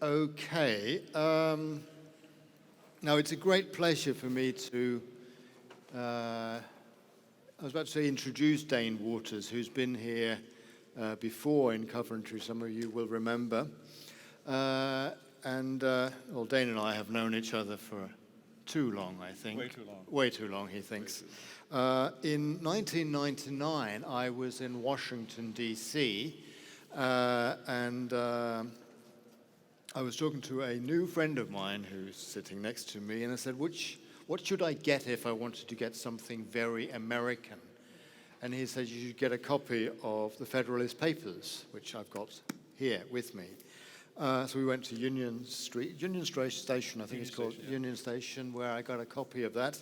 Okay. Now, it's a great pleasure for me to, I was about to say introduce Dane Waters, who's been here before in Coventry, some of you will remember. Well, Dane and I have known each other for too long, I think. Way too long. Way too long, he thinks. In 1999, I was in Washington, D.C., I was talking to a new friend of mine who's sitting next to me, and I said, what should I get if I wanted to get something very American? And he said, you should get a copy of the Federalist Papers, which I've got here with me. So we went to Union Station, I think it's called, Union Station, where I got a copy of that.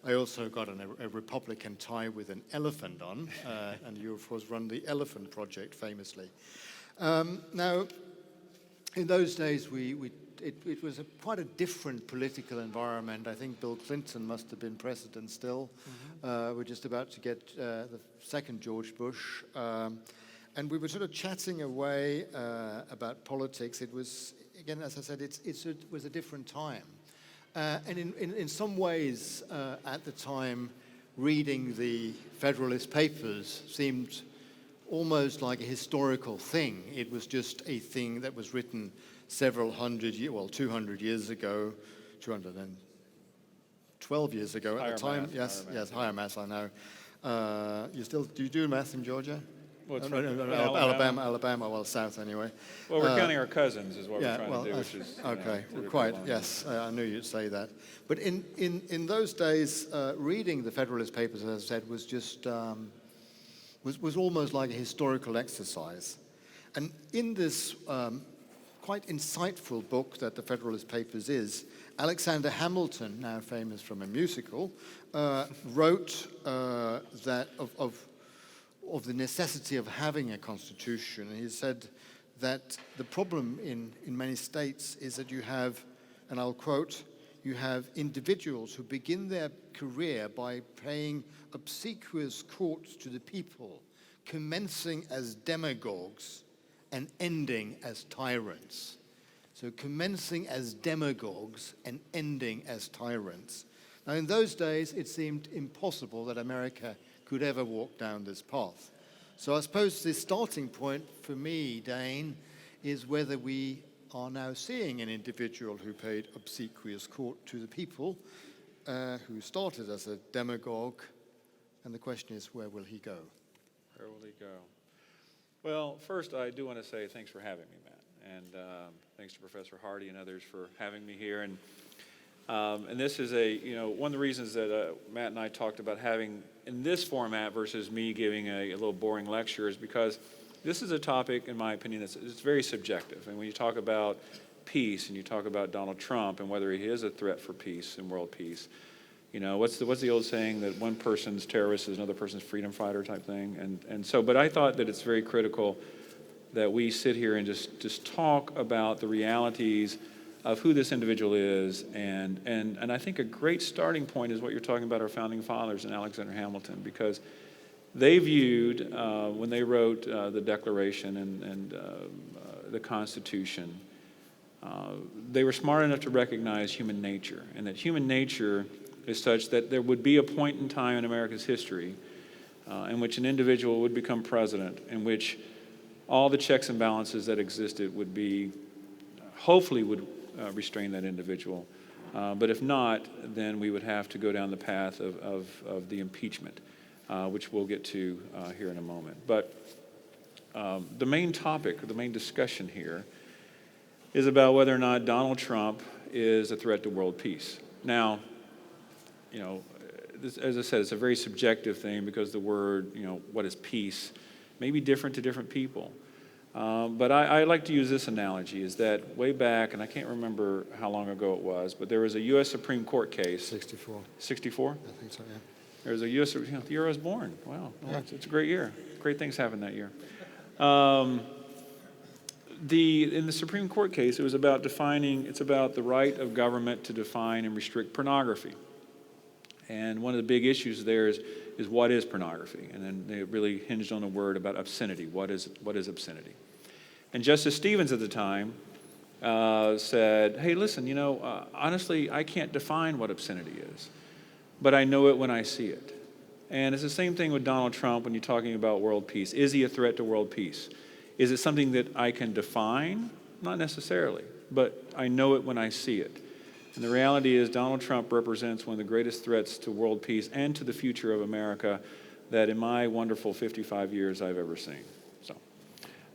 I also got a Republican tie with an elephant on, and you, of course, run the Elephant Project famously. Now, in those days, it was quite a different political environment. I think Bill Clinton must have been president still. We're just about to get the second George Bush. And we were sort of chatting away about politics. It was, again, as I said, it was a different time. And in some ways, at the time, reading the Federalist Papers seemed almost like a historical thing. It was just a thing that was written several hundred years, well, 200 years ago, 212 years ago at the time. Yes, higher maths, I know. Do you do math in Georgia? Well, Alabama, well, south anyway. Well, we're counting our cousins is what we're trying to do, which is... Okay, quite, yes, I knew you'd say that. But in those days, reading the Federalist Papers, as I said, was just... was almost like a historical exercise. And in this quite insightful book that the Federalist Papers is, Alexander Hamilton, now famous from a musical, wrote that of the necessity of having a constitution. And he said that the problem in many states is that you have, and I'll quote, you have individuals who begin their career by paying obsequious court to the people, commencing as demagogues and ending as tyrants. So commencing as demagogues and ending as tyrants. Now, in those days, it seemed impossible that America could ever walk down this path. So I suppose the starting point for me, Dane, is whether we are now seeing an individual who paid obsequious court to the people, who started as a demagogue, and the question is, where will he go? Where will he go? Well, first, I do want to say thanks for having me, Matt, and thanks to Professor Hardy and others for having me here. And this is one of the reasons that Matt and I talked about having in this format versus me giving a little boring lecture is because this is a topic, in my opinion, it's very subjective. And when you talk about peace and you talk about Donald Trump and whether he is a threat for peace and world peace, what's the old saying that one person's terrorist is another person's freedom fighter type thing? But I thought that it's very critical that we sit here and just talk about the realities of who this individual is, and I think a great starting point is what you're talking about, our founding fathers and Alexander Hamilton, because they viewed, when they wrote the Declaration and the Constitution, they were smart enough to recognize human nature, and that human nature is such that there would be a point in time in America's history in which an individual would become president, in which all the checks and balances that existed would be, hopefully would restrain that individual. But if not, then we would have to go down the path of the impeachment, which we'll get to here in a moment. But the main topic, the main discussion here is about whether or not Donald Trump is a threat to world peace. Now, as I said, it's a very subjective thing because the word, what is peace, may be different to different people. But I like to use this analogy, is that way back, and I can't remember how long ago it was, but there was a U.S. Supreme Court case. 64. 64? I think so, yeah. There was a U.S. The year I was born. Wow, well, it's a great year. Great things happened that year. In the Supreme Court case, it was about it's about the right of government to define and restrict pornography. And one of the big issues there is what is pornography? And then they really hinged on a word about obscenity. What is obscenity? And Justice Stevens at the time said, hey, listen, honestly, I can't define what obscenity is, but I know it when I see it. And it's the same thing with Donald Trump when you're talking about world peace. Is he a threat to world peace? Is it something that I can define? Not necessarily, but I know it when I see it. And the reality is Donald Trump represents one of the greatest threats to world peace and to the future of America that in my wonderful 55 years I've ever seen.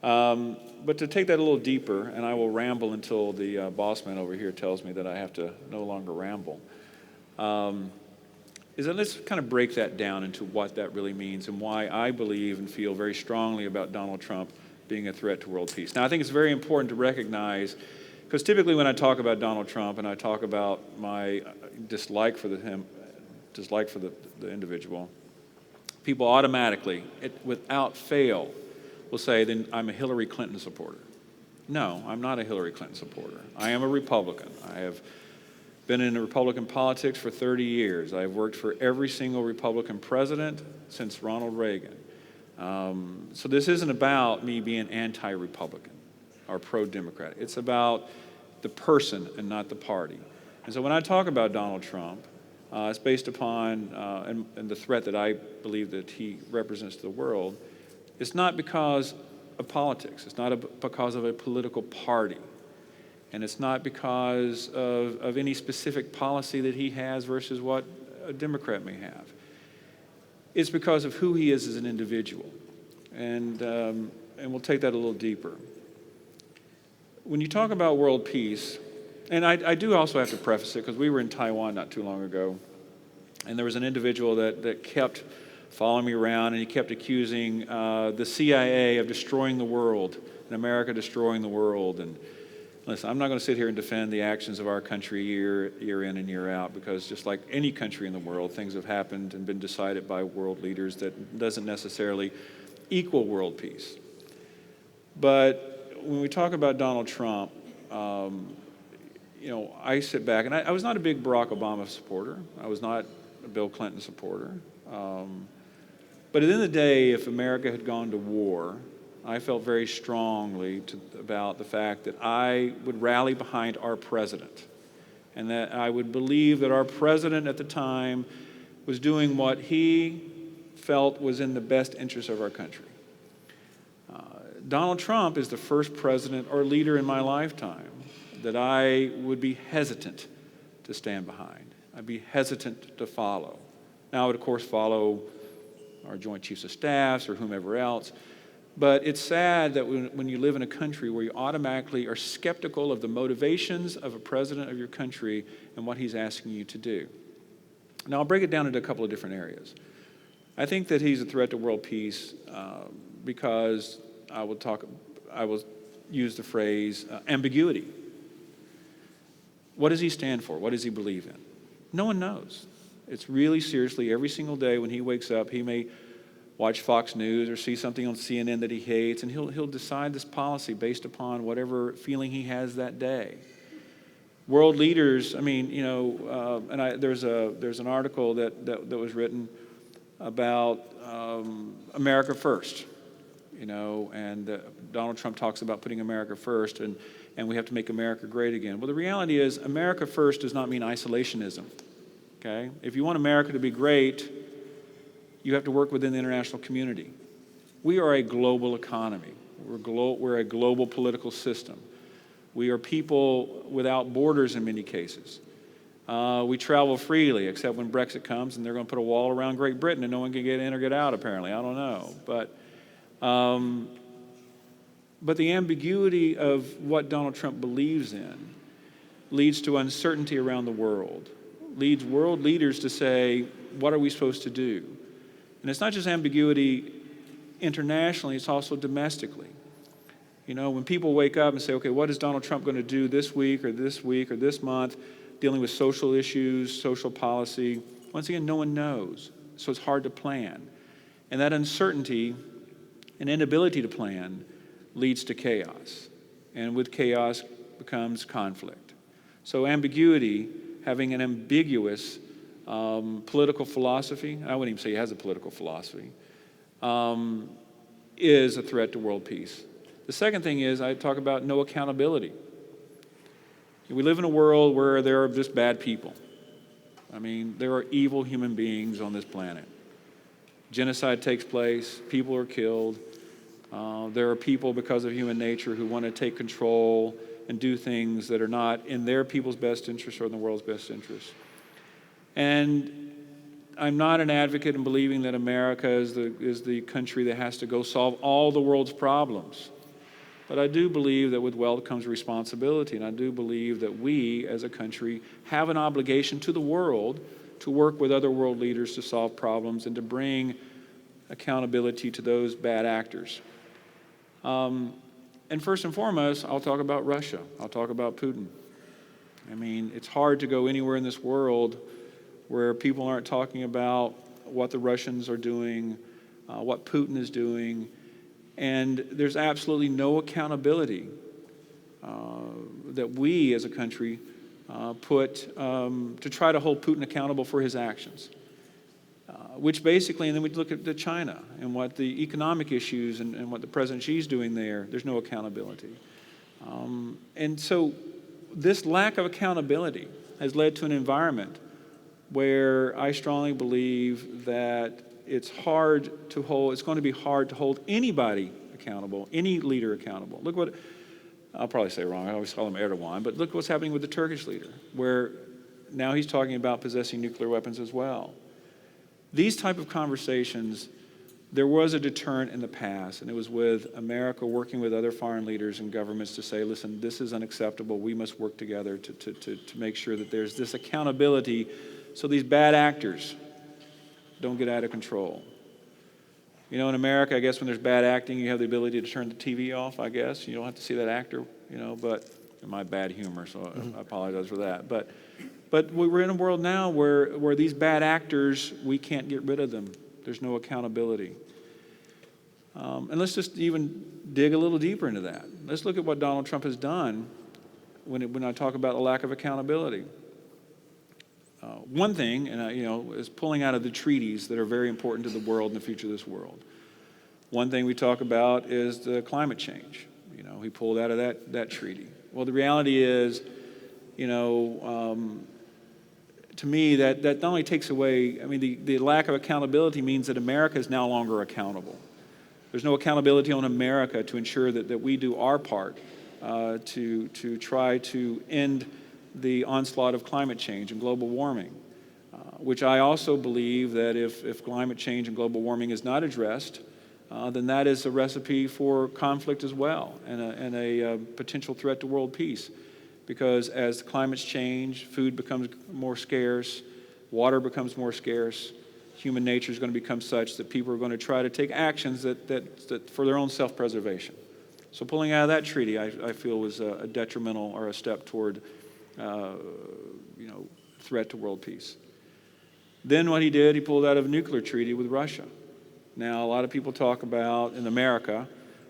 But to take that a little deeper, and I will ramble until the boss man over here tells me that I have to no longer ramble, is that let's kind of break that down into what that really means and why I believe and feel very strongly about Donald Trump being a threat to world peace. Now, I think it's very important to recognize, because typically when I talk about Donald Trump and I talk about my dislike for the individual, people automatically, without fail, will say, then I'm a Hillary Clinton supporter. No, I'm not a Hillary Clinton supporter. I am a Republican. I have been in Republican politics for 30 years. I've worked for every single Republican president since Ronald Reagan. So this isn't about me being anti-Republican or pro-Democrat. It's about the person and not the party. And so when I talk about Donald Trump, it's based upon and the threat that I believe that he represents to the world. It's not because of politics. It's not because of a political party. And it's not because of any specific policy that he has versus what a Democrat may have. It's because of who he is as an individual. And we'll take that a little deeper. When you talk about world peace, and I do also have to preface it because we were in Taiwan not too long ago, and there was an individual that kept following me around, and he kept accusing the CIA of destroying the world, and America destroying the world. And listen, I'm not going to sit here and defend the actions of our country year in and year out, because just like any country in the world, things have happened and been decided by world leaders that doesn't necessarily equal world peace. But when we talk about Donald Trump, I sit back, and I was not a big Barack Obama supporter. I was not a Bill Clinton supporter. But at the end of the day, if America had gone to war, I felt very strongly about the fact that I would rally behind our president, and that I would believe that our president at the time was doing what he felt was in the best interest of our country. Donald Trump is the first president or leader in my lifetime that I would be hesitant to stand behind. I'd be hesitant to follow. Now, I would, of course, follow our Joint Chiefs of Staffs or whomever else. But it's sad that when you live in a country where you automatically are skeptical of the motivations of a president of your country and what he's asking you to do. Now, I'll break it down into a couple of different areas. I think that he's a threat to world peace because I will use the phrase ambiguity. What does he stand for? What does he believe in? No one knows. It's really seriously every single day when he wakes up, he may watch Fox News or see something on CNN that he hates, and he'll decide this policy based upon whatever feeling he has that day. World leaders, there's an article that was written about America first, and Donald Trump talks about putting America first, and we have to make America great again. Well, the reality is America first does not mean isolationism. Okay? If you want America to be great, you have to work within the international community. We are a global economy. We're a global political system. We are people without borders in many cases. We travel freely, except when Brexit comes and they're going to put a wall around Great Britain and no one can get in or get out, apparently. I don't know. But the ambiguity of what Donald Trump believes in leads to uncertainty around the world, leads world leaders to say, what are we supposed to do? And it's not just ambiguity internationally, it's also domestically. When people wake up and say, okay, what is Donald Trump going to do this week or this month, dealing with social issues, social policy, once again, no one knows. So it's hard to plan. And that uncertainty and inability to plan leads to chaos. And with chaos becomes conflict. So ambiguity, having an ambiguous political philosophy, I wouldn't even say he has a political philosophy, is a threat to world peace. The second thing is I talk about no accountability. We live in a world where there are just bad people. I mean, there are evil human beings on this planet. Genocide takes place, people are killed. There are people, because of human nature, who want to take control and do things that are not in their people's best interest or in the world's best interest. And I'm not an advocate in believing that America is the country that has to go solve all the world's problems. But I do believe that with wealth comes responsibility, and I do believe that we as a country have an obligation to the world to work with other world leaders to solve problems and to bring accountability to those bad actors. And first and foremost, I'll talk about Russia. I'll talk about Putin. I mean, it's hard to go anywhere in this world where people aren't talking about what the Russians are doing, what Putin is doing, and there's absolutely no accountability that we as a country put to try to hold Putin accountable for his actions. Which basically, and then we look at China and what the economic issues and what the President Xi's doing there, there's no accountability. And so this lack of accountability has led to an environment where I strongly believe that it's going to be hard to hold anybody accountable, any leader accountable. Look what, I'll probably say it wrong, I always call him Erdogan, but look what's happening with the Turkish leader, where now he's talking about possessing nuclear weapons as well. These type of conversations, there was a deterrent in the past, and it was with America working with other foreign leaders and governments to say, listen, this is unacceptable. We must work together to make sure that there's this accountability so these bad actors don't get out of control. You know, in America, I guess when there's bad acting, you have the ability to turn the TV off, I guess. You don't have to see that actor, you know, but in my bad humor, so I apologize for that. But we're in a world now where these bad actors, we can't get rid of them. There's no accountability. And let's just even dig a little deeper into that. Let's look at what Donald Trump has done when I talk about the lack of accountability. One thing, is pulling out of the treaties that are very important to the world and the future of this world. One thing we talk about is the climate change. You know, he pulled out of that treaty. Well, the reality is, to me, that not only takes away, the lack of accountability means that America is no longer accountable. There's no accountability on America to ensure that we do our part to try to end the onslaught of climate change and global warming, which I also believe that if climate change and global warming is not addressed, then that is a recipe for conflict as well and a potential threat to world peace. Because as climates change, food becomes more scarce, water becomes more scarce, human nature is going to become such that people are going to try to take actions that for their own self-preservation. So pulling out of that treaty, I feel was a detrimental or a step toward threat to world peace. Then what he did, he pulled out of a nuclear treaty with Russia. Now, a lot of people talk about, in America,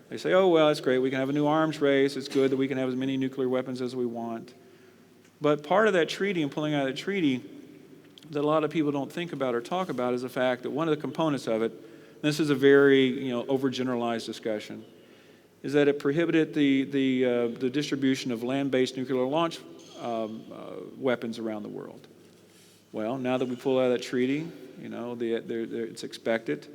they say, oh, well, it's great, we can have a new arms race, it's good that we can have as many nuclear weapons as we want. But part of that treaty and pulling out of the treaty that a lot of people don't think about or talk about is the fact that one of the components of it, and this is a very overgeneralized discussion, is that it prohibited the distribution of land-based nuclear launch weapons around the world. Well, now that we pull out of that treaty, it's expected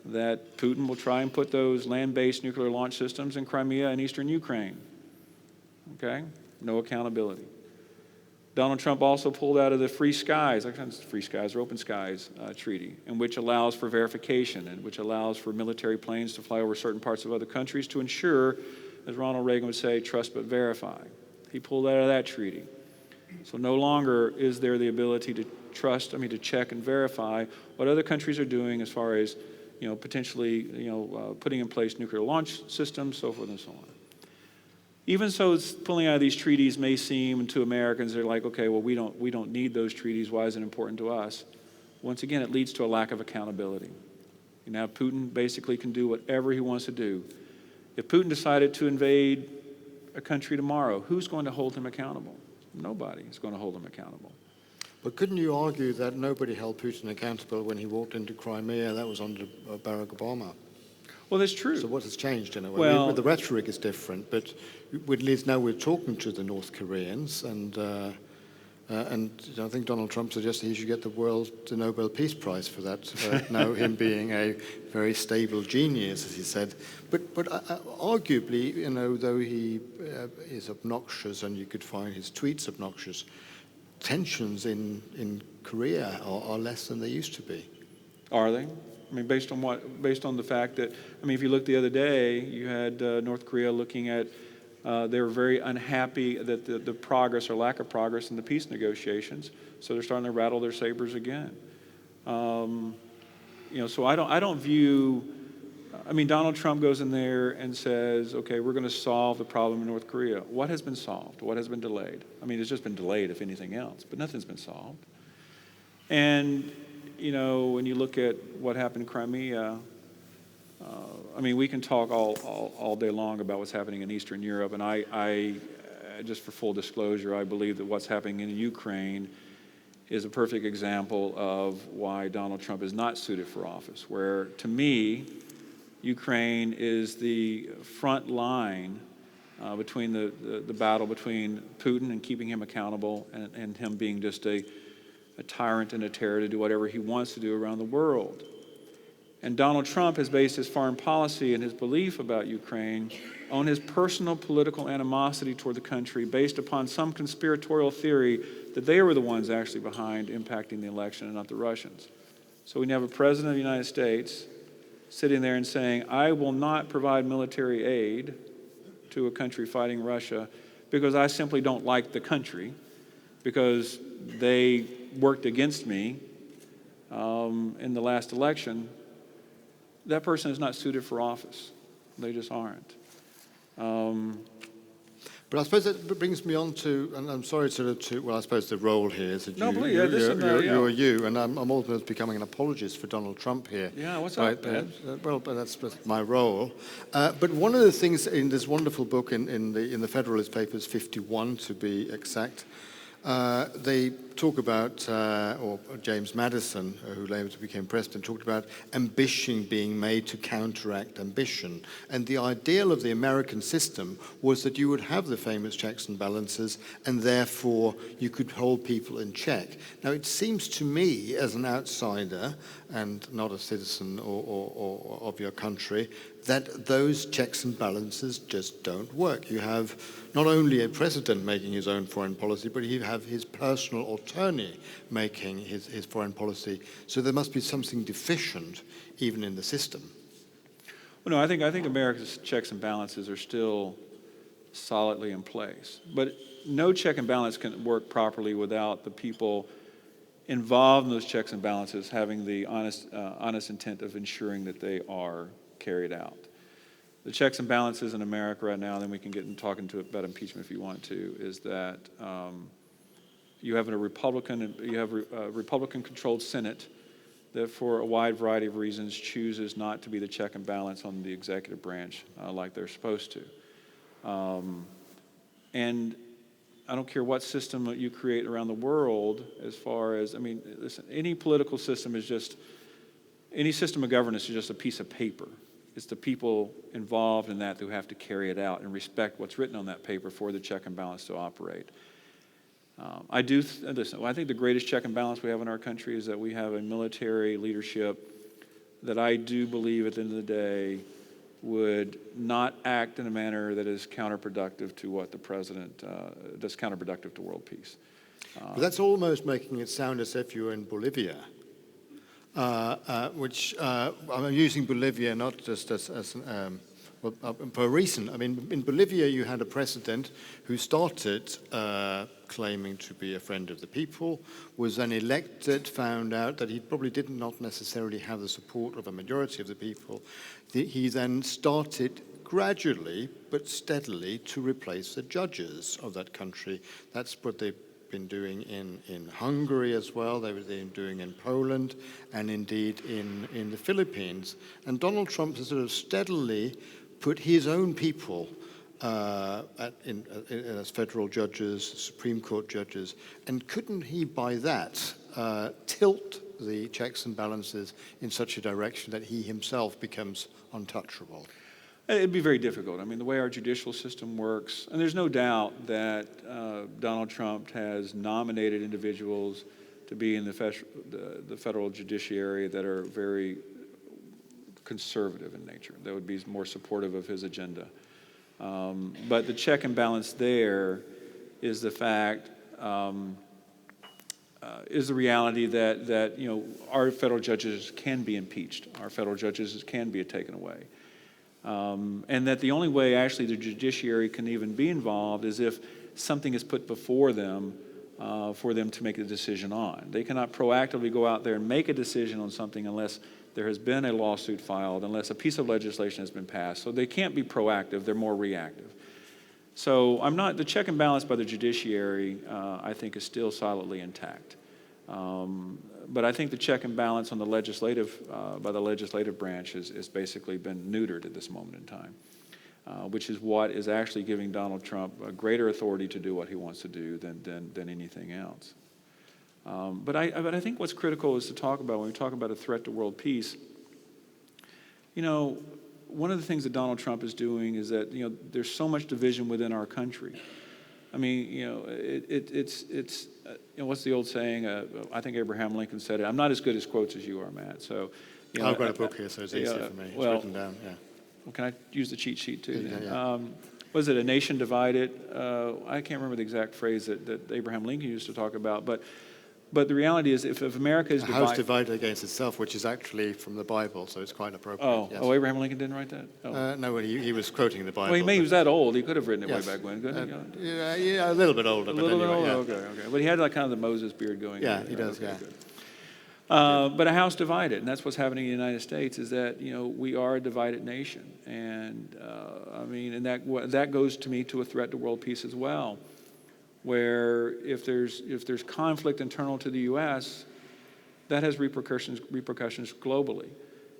that Putin will try and put those land-based nuclear launch systems in Crimea and eastern Ukraine. Okay? No accountability. Donald Trump also pulled out of the Free Skies or Open Skies treaty, in which allows for verification and which allows for military planes to fly over certain parts of other countries to ensure, as Ronald Reagan would say, trust but verify. He pulled out of that treaty. So no longer is there the ability to to check and verify what other countries are doing as far as, potentially, putting in place nuclear launch systems, so forth and so on. Even so, pulling out of these treaties may seem to Americans, they're like, okay, well, we don't need those treaties. Why is it important to us? Once again, it leads to a lack of accountability. Now, Putin basically can do whatever he wants to do. If Putin decided to invade a country tomorrow, who's going to hold him accountable? Nobody is going to hold him accountable. But couldn't you argue that nobody held Putin accountable when he walked into Crimea? That was under Barack Obama. Well, that's true. So what has changed in a way? Well, The rhetoric is different, but at least now we're talking to the North Koreans, and I think Donald Trump suggested he should get the Nobel Peace Prize for that. Now him being a very stable genius, as he said. But arguably, though he is obnoxious, and you could find his tweets obnoxious, tensions in Korea are less than they used to be. Are they? I mean, based on what? Based on the fact that, I mean, if you look the other day, you had North Korea looking at, they were very unhappy that the progress or lack of progress in the peace negotiations, so they're starting to rattle their sabers again. So I don't view, I mean, Donald Trump goes in there and says, okay, we're going to solve the problem in North Korea. What has been solved? What has been delayed? I mean, it's just been delayed, if anything else, but nothing's been solved. And when you look at what happened in Crimea, I mean, we can talk all day long about what's happening in Eastern Europe, and I just for full disclosure, I believe that what's happening in Ukraine is a perfect example of why Donald Trump is not suited for office, where, to me, Ukraine is the front line between the battle between Putin and keeping him accountable and him being just a tyrant and a terror to do whatever he wants to do around the world. And Donald Trump has based his foreign policy and his belief about Ukraine on his personal political animosity toward the country based upon some conspiratorial theory that they were the ones actually behind impacting the election and not the Russians. So we have a president of the United States sitting there and saying, I will not provide military aid to a country fighting Russia because I simply don't like the country, because they worked against me in the last election. That person is not suited for office. They just aren't. But I suppose that brings me on to, and I'm sorry well, I suppose the role here is that you're you, and I'm almost becoming an apologist for Donald Trump here. Yeah, what's up, man? Well, but that's my role. But one of the things in this wonderful book, in the Federalist Papers 51 to be exact, they talk about, or James Madison, who later became president, talked about ambition being made to counteract ambition. And the ideal of the American system was that you would have the famous checks and balances, and therefore you could hold people in check. Now, it seems to me, as an outsider and not a citizen or of your country, that those checks and balances just don't work. You have not only a president making his own foreign policy, but you have his personal attorney making his foreign policy. So there must be something deficient even in the system. Well, no, I think America's checks and balances are still solidly in place. But no check and balance can work properly without the people involved in those checks and balances having the honest intent of ensuring that they are carried out. The checks and balances in America right now, and then we can get into talking about impeachment if you want to, is that you have a Republican-controlled Senate that, for a wide variety of reasons, chooses not to be the check and balance on the executive branch like they're supposed to. And I don't care what system that you create around the world, as far as, I mean, listen, any political system is just, any system of governance is just a piece of paper. It's the people involved in that who have to carry it out and respect what's written on that paper for the check and balance to operate. I think the greatest check and balance we have in our country is that we have a military leadership that I do believe at the end of the day would not act in a manner that is counterproductive to what the president, that's counterproductive to world peace. But that's almost making it sound as if you were in Bolivia. Which I'm using Bolivia not just as for a reason. I mean, in Bolivia you had a president who started claiming to be a friend of the people, was then elected, found out that he probably did not necessarily have the support of a majority of the people. He then started gradually but steadily to replace the judges of that country. That's what they've been doing in Hungary as well. They've been doing in Poland and indeed in the Philippines. And Donald Trump has sort of steadily put his own people as federal judges, Supreme Court judges. And couldn't he, by that, tilt the checks and balances in such a direction that he himself becomes untouchable? It'd be very difficult. I mean, the way our judicial system works, and there's no doubt that Donald Trump has nominated individuals to be in the federal judiciary that are very conservative in nature, that would be more supportive of his agenda. But the check and balance there is the fact, is the reality that our federal judges can be impeached, our federal judges can be taken away. And that the only way actually the judiciary can even be involved is if something is put before them for them to make a decision on. They cannot proactively go out there and make a decision on something unless there has been a lawsuit filed, unless a piece of legislation has been passed. So they can't be proactive, they're more reactive. So the check and balance by the judiciary, I think, is still solidly intact. But I think the check and balance on the by the legislative branch has basically been neutered at this moment in time, which is what is actually giving Donald Trump a greater authority to do what he wants to do than anything else. But I think what's critical is to talk about, when we talk about a threat to world peace, one of the things that Donald Trump is doing is that, there's so much division within our country. I mean, it's what's the old saying? I think Abraham Lincoln said it. I'm not as good as quotes as you are, Matt. So, I've got a book here, so it's easier for me. It's written down. Yeah. Well, can I use the cheat sheet too? Yeah. Was it a nation divided? I can't remember the exact phrase that Abraham Lincoln used to talk about, but the reality is, if America is divided, a house divided against itself, which is actually from the Bible, so it's quite appropriate. Yes. Abraham Lincoln didn't write that? Oh. No, he was quoting the Bible. Well, he was that old. He could have written it way back when, couldn't he? Yeah, a little bit older. A little bit older. Okay. But he had kind of the Moses beard going. Yeah, he does. Okay, yeah. But a house divided, and that's what's happening in the United States. Is that we are a divided nation, and and that goes to me to a threat to world peace as well. Where if there's conflict internal to the U.S., that has repercussions globally.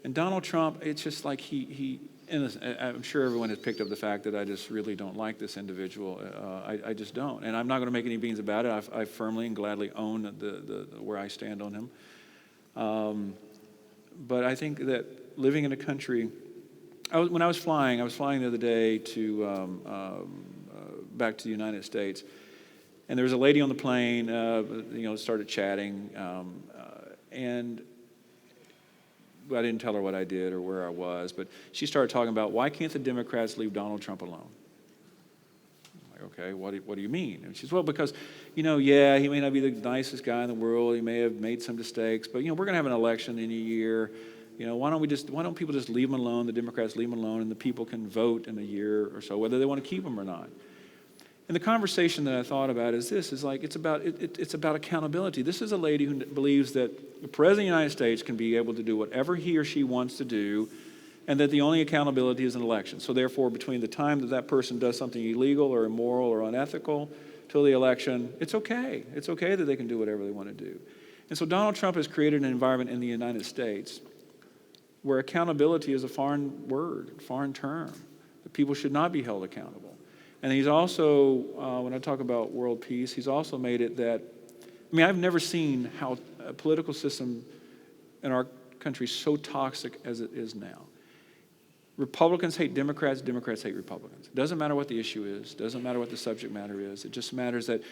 And Donald Trump, it's just like I'm sure everyone has picked up the fact that I just really don't like this individual. I just don't, and I'm not going to make any beans about it. I firmly and gladly own the where I stand on him. But I think that living in a country, when I was flying the other day to back to the United States. And there was a lady on the plane, started chatting, and I didn't tell her what I did or where I was, but she started talking about, why can't the Democrats leave Donald Trump alone? I'm like, okay, what do you mean? And she says, well, because, he may not be the nicest guy in the world, he may have made some mistakes, but, we're going to have an election in a year. Why don't people just leave him alone, the Democrats leave him alone, and the people can vote in a year or so, whether they want to keep him or not. And the conversation that I thought about is this, it's about accountability. This is a lady who believes that the President of the United States can be able to do whatever he or she wants to do, and that the only accountability is an election. So therefore, between the time that person does something illegal or immoral or unethical till the election, it's okay. It's okay that they can do whatever they want to do. And so Donald Trump has created an environment in the United States where accountability is a foreign word, foreign term, that people should not be held accountable. And he's also, when I talk about world peace, he's also made it that, I've never seen how a political system in our country is so toxic as it is now. Republicans hate Democrats, Democrats hate Republicans. It doesn't matter what the issue is, doesn't matter what the subject matter is. It just matters that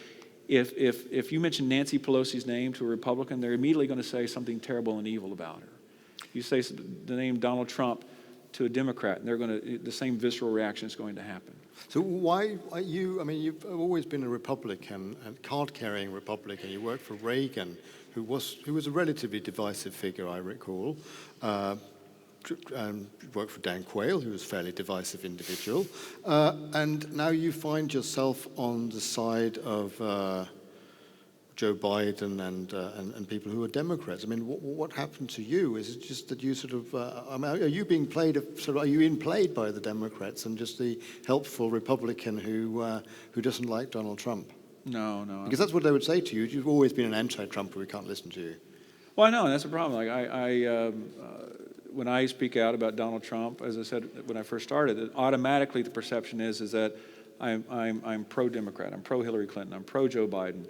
if you mention Nancy Pelosi's name to a Republican, they're immediately going to say something terrible and evil about her. You say the name Donald Trump to a Democrat, and the same visceral reaction is going to happen. So why are you, you've always been a Republican, a card-carrying Republican. You worked for Reagan, who was a relatively divisive figure, I recall. And worked for Dan Quayle, who was a fairly divisive individual. And now you find yourself on the side of Joe Biden and people who are Democrats. What happened to you? Is it just that you sort of, are you being played, are you being played by the Democrats and just the helpful Republican who doesn't like Donald Trump? No. Because that's what they would say to you. You've always been an anti-Trumper. We can't listen to you. Well, I know, and that's the problem. When I speak out about Donald Trump, as I said when I first started, automatically the perception is that I'm pro-Democrat, I'm pro-Hillary Clinton, I'm pro-Joe Biden.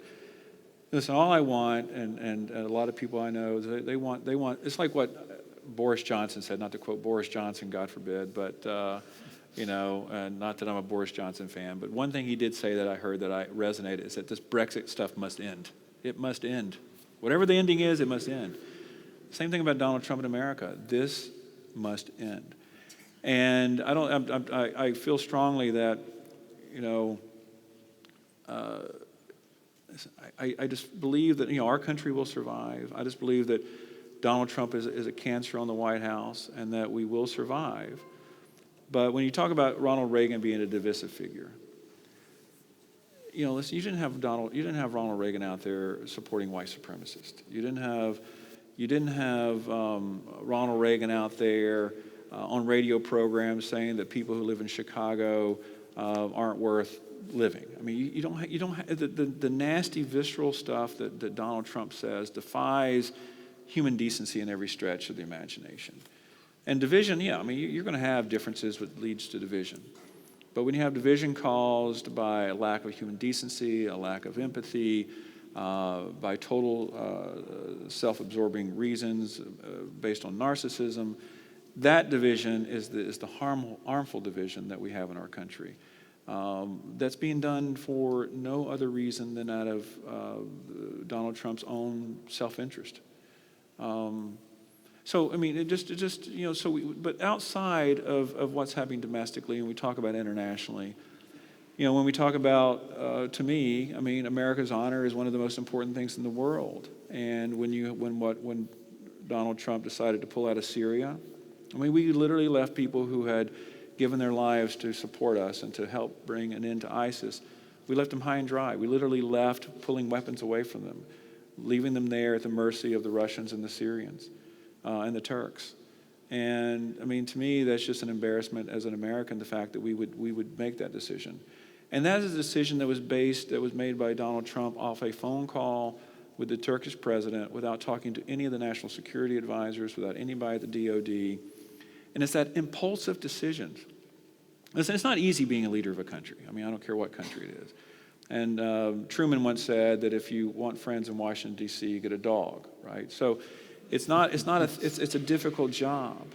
Listen, all I want, and a lot of people I know, they want, it's like what Boris Johnson said, not to quote Boris Johnson, God forbid, but, and not that I'm a Boris Johnson fan, but one thing he did say that I heard that I resonated is that this Brexit stuff must end. It must end. Whatever the ending is, it must end. Same thing about Donald Trump in America. This must end. And I feel strongly that, I just believe that our country will survive. I just believe that Donald Trump is a cancer on the White House, and that we will survive. But when you talk about Ronald Reagan being a divisive figure, listen, you didn't have Ronald Reagan out there supporting white supremacists. You didn't have Ronald Reagan out there on radio programs saying that people who live in Chicago aren't worth living. I mean, you don't have the nasty visceral stuff that Donald Trump says defies human decency in every stretch of the imagination. And division, you're going to have differences that leads to division. But when you have division caused by a lack of human decency, a lack of empathy, by total self-absorbing reasons based on narcissism, that division is the harmful division that we have in our country. That's being done for no other reason than out of Donald Trump's own self-interest. But outside of what's happening domestically, and we talk about internationally, when we talk about, to me, America's honor is one of the most important things in the world. And when Donald Trump decided to pull out of Syria, we literally left people who had given their lives to support us and to help bring an end to ISIS. We left them high and dry. We literally left pulling weapons away from them, leaving them there at the mercy of the Russians and the Syrians and the Turks. And to me, that's just an embarrassment as an American, the fact that we would make that decision. And that is a decision that was made by Donald Trump off a phone call with the Turkish president without talking to any of the national security advisors, without anybody at the DOD. And it's that impulsive decision. Listen, it's not easy being a leader of a country. I don't care what country it is. And Truman once said that if you want friends in Washington, D.C., get a dog, right? So it's a difficult job.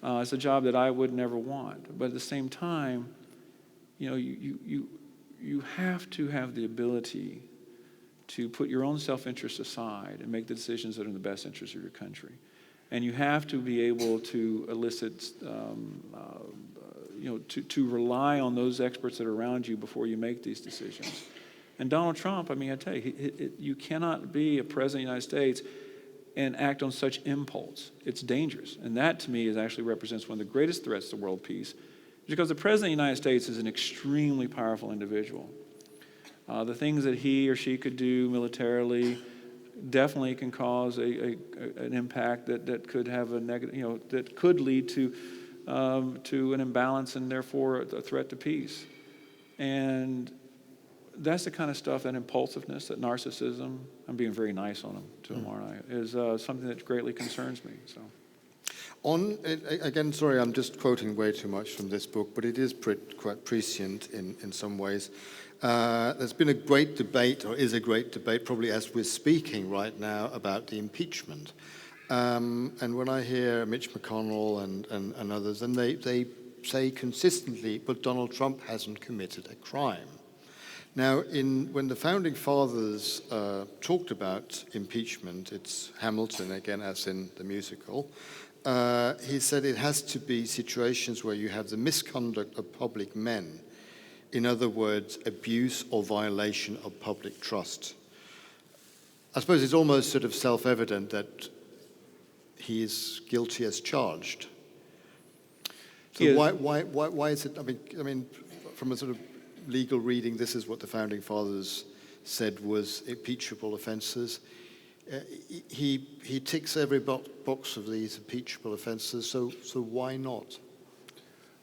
It's a job that I would never want. But at the same time, you have to have the ability to put your own self-interest aside and make the decisions that are in the best interest of your country. And you have to be able to elicit, to rely on those experts that are around you before you make these decisions. And Donald Trump, I tell you, you cannot be a president of the United States and act on such impulse. It's dangerous. And that, to me, actually represents one of the greatest threats to world peace, because the president of the United States is an extremely powerful individual. The things that he or she could do militarily definitely can cause an impact that could have a negative, that could lead to an imbalance and therefore a threat to peace. And that's the kind of stuff, that impulsiveness, that narcissism, I'm being very nice on him to him, aren't I, is something that greatly concerns me. So. Again, sorry, I'm just quoting way too much from this book, but it is quite prescient in some ways. There's been a great debate, or is a great debate, probably as we're speaking right now, about the impeachment. And when I hear Mitch McConnell and others, and they say consistently, but Donald Trump hasn't committed a crime. Now, when the Founding Fathers talked about impeachment, it's Hamilton, again, as in the musical, he said it has to be situations where you have the misconduct of public men. In other words, abuse or violation of public trust. I suppose it's almost sort of self-evident that he is guilty as charged. So Yeah. why is it? I mean, from a sort of legal reading, this is what the Founding Fathers said was impeachable offences. He ticks every box of these impeachable offences. So why not?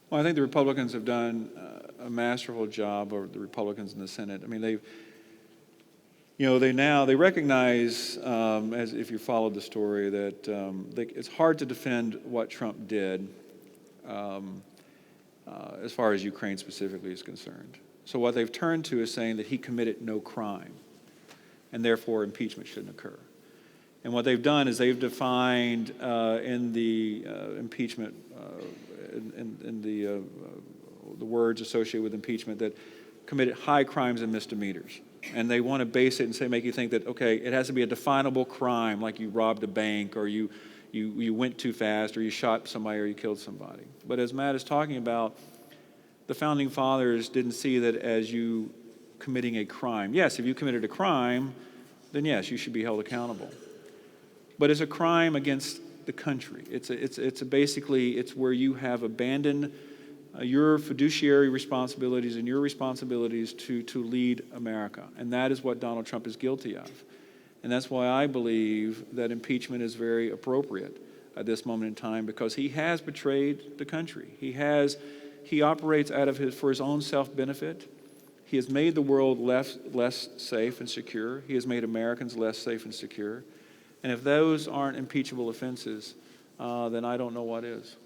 Well, I think the Republicans have done a masterful job, or the Republicans in the Senate. They recognize, as if you followed the story, that it's hard to defend what Trump did as far as Ukraine specifically is concerned. So what they've turned to is saying that he committed no crime. and therefore impeachment shouldn't occur. And what they've done is they've defined in the impeachment, in the words associated with impeachment, that committed high crimes and misdemeanors. And they want to base it and say, make you think that, okay, it has to be a definable crime, like you robbed a bank, or you went too fast, or you shot somebody, or you killed somebody. But as Matt is talking about, the Founding Fathers didn't see that as you committing a crime. Yes, if you committed a crime, then yes, you should be held accountable. But it's a crime against the country. It's basically where you have abandoned your fiduciary responsibilities and your responsibilities to lead America. And that is what Donald Trump is guilty of. And that's why I believe that impeachment is very appropriate at this moment in time, because he has betrayed the country. He operates for his own self-benefit. He has made the world less safe and secure. He has made Americans less safe and secure. And if those aren't impeachable offenses, then I don't know what is.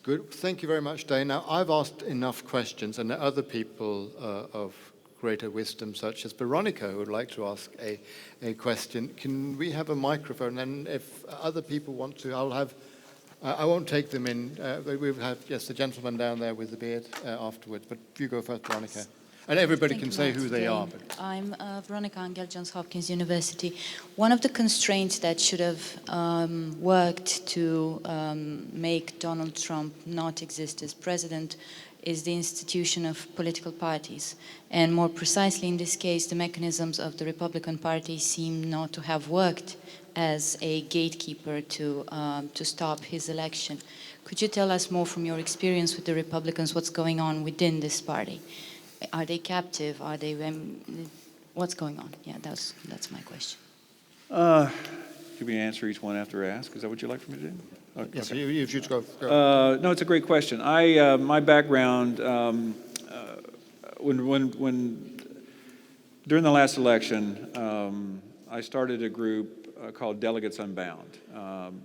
Good. Thank you very much, Dane. Now, I've asked enough questions, and there are other people of greater wisdom, such as Veronica, who would like to ask a question. Can we have a microphone? And if other people want to, I won't take them in. We'll have, yes, the gentleman down there with the beard afterwards. But you go first, Veronica. And everybody can say who they are. But I'm Veronica Angel, Johns Hopkins University. One of the constraints that should have worked to make Donald Trump not exist as president is the institution of political parties. And more precisely in this case, the mechanisms of the Republican Party seem not to have worked as a gatekeeper to stop his election. Could you tell us more from your experience with the Republicans, what's going on within this party? Are they captive? Are they? What's going on? Yeah, that's my question. Should we answer each one after I ask? Is that what you'd like for me to do? Okay. yes, you should go. No, it's a great question. My background, when during the last election, I started a group called Delegates Unbound,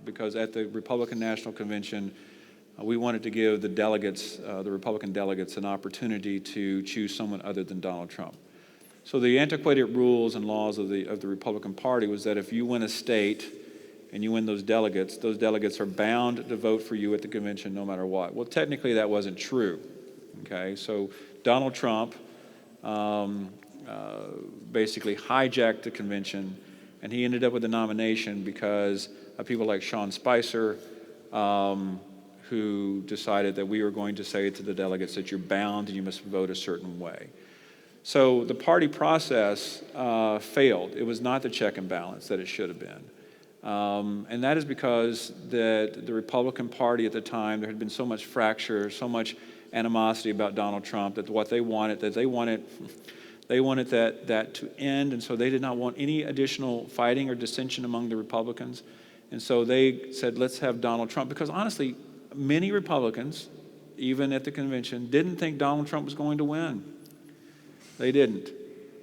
because at the Republican National Convention, we wanted to give the delegates, the Republican delegates, an opportunity to choose someone other than Donald Trump. So the antiquated rules and laws of the Republican Party was that if you win a state and you win those delegates are bound to vote for you at the convention no matter what. Well, technically that wasn't true. Okay, so Donald Trump basically hijacked the convention, and he ended up with the nomination because of people like Sean Spicer, who decided that we were going to say to the delegates that you're bound and you must vote a certain way. So the party process failed. It was not the check and balance that it should have been. And that is because the Republican Party at the time, there had been so much fracture, so much animosity about Donald Trump, that what they wanted, they wanted that to end, and so they did not want any additional fighting or dissension among the Republicans. And so they said, let's have Donald Trump, because honestly, many Republicans, even at the convention, didn't think Donald Trump was going to win. They didn't.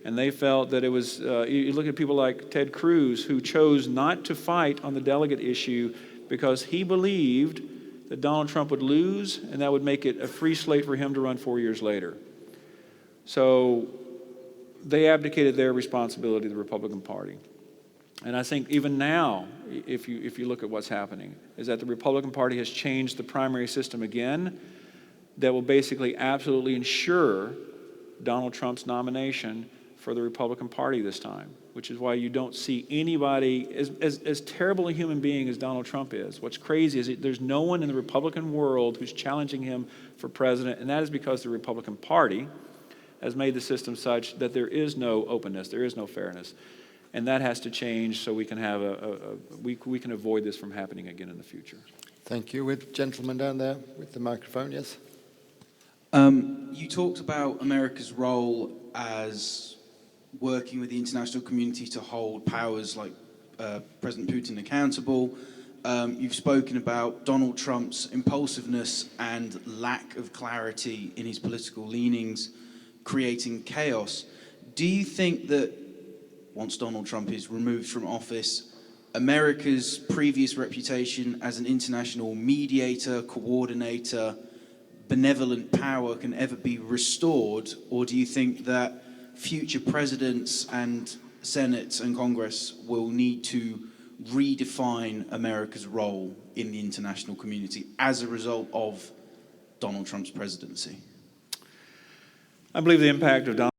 And they felt that it was, you look at people like Ted Cruz, who chose not to fight on the delegate issue because he believed that Donald Trump would lose, and that would make it a free slate for him to run 4 years later. So they abdicated their responsibility to the Republican Party. And I think even now, if you look at what's happening, is that the Republican Party has changed the primary system again that will basically absolutely ensure Donald Trump's nomination for the Republican Party this time, which is why you don't see anybody, as terrible a human being as Donald Trump is. What's crazy is there's no one in the Republican world who's challenging him for president, and that is because the Republican Party has made the system such that there is no openness, there is no fairness. And that has to change so we can have we can avoid this from happening again in the future. Thank you. With gentleman down there with the microphone, yes. You talked about America's role as working with the international community to hold powers like President Putin accountable. You've spoken about Donald Trump's impulsiveness and lack of clarity in his political leanings, creating chaos. Do you think that once Donald Trump is removed from office, America's previous reputation as an international mediator, coordinator, benevolent power can ever be restored? Or do you think that future presidents and Senate and Congress will need to redefine America's role in the international community as a result of Donald Trump's presidency? I believe the impact of Donald